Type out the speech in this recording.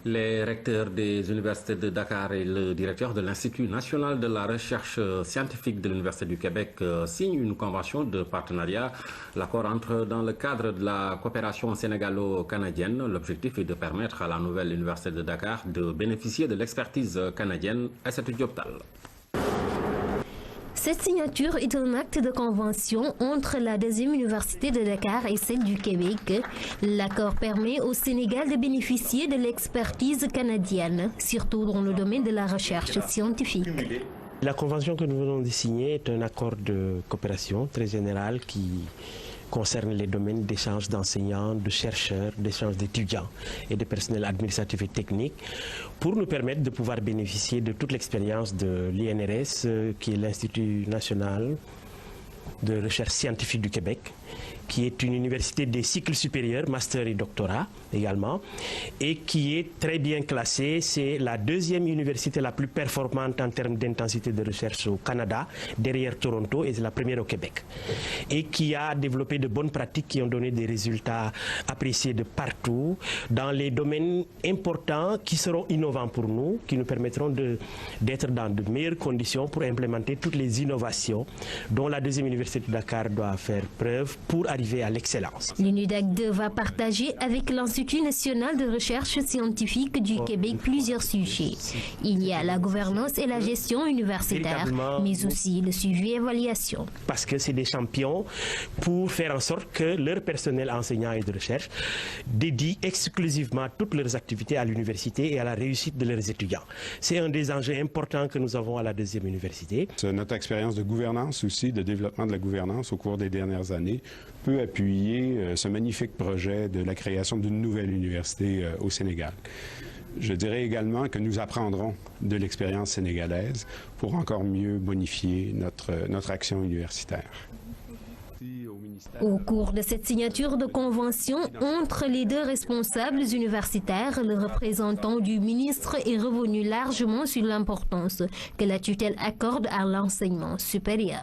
Les recteurs des universités de Dakar et le directeur de l'Institut national de la recherche scientifique de l'Université du Québec signent une convention de partenariat. L'accord entre dans le cadre de la coopération sénégalo-canadienne. L'objectif est de permettre à la nouvelle Université de Dakar de bénéficier de l'expertise canadienne à cette Dioptal. Cette signature est un acte de convention entre la deuxième université de Dakar et celle du Québec. L'accord permet au Sénégal de bénéficier de l'expertise canadienne, surtout dans le domaine de la recherche scientifique. La convention que nous venons de signer est un accord de coopération très général qui concerne les domaines d'échange d'enseignants, de chercheurs, d'échange d'étudiants et de personnel administratif et technique pour nous permettre de pouvoir bénéficier de toute l'expérience de l'INRS, qui est l'Institut national de recherche scientifique du Québec, qui est une université des cycles supérieurs, master et doctorat également, et qui est très bien classée. C'est la deuxième université la plus performante en termes d'intensité de recherche au Canada, derrière Toronto, et c'est la première au Québec. Et qui a développé de bonnes pratiques qui ont donné des résultats appréciés de partout, dans les domaines importants qui seront innovants pour nous, qui nous permettront d'être dans de meilleures conditions pour implémenter toutes les innovations dont la deuxième université de Dakar doit faire preuve pour arriver à l'excellence. L'UNIDAC 2 va partager avec l'Institut national de recherche scientifique du Québec plusieurs sujets. Il y a la gouvernance et la gestion universitaire, mais aussi le suivi et évaluation. Parce que c'est des champions pour faire en sorte que leur personnel enseignant et de recherche dédie exclusivement toutes leurs activités à l'université et à la réussite de leurs étudiants. C'est un des enjeux importants que nous avons à la deuxième université. Notre expérience de gouvernance aussi, de développement de la gouvernance au cours des dernières années, peut appuyer ce magnifique projet de la création d'une nouvelle université au Sénégal. Je dirais également que nous apprendrons de l'expérience sénégalaise pour encore mieux bonifier notre action universitaire. Au cours de cette signature de convention entre les deux responsables universitaires, le représentant du ministre est revenu largement sur l'importance que la tutelle accorde à l'enseignement supérieur.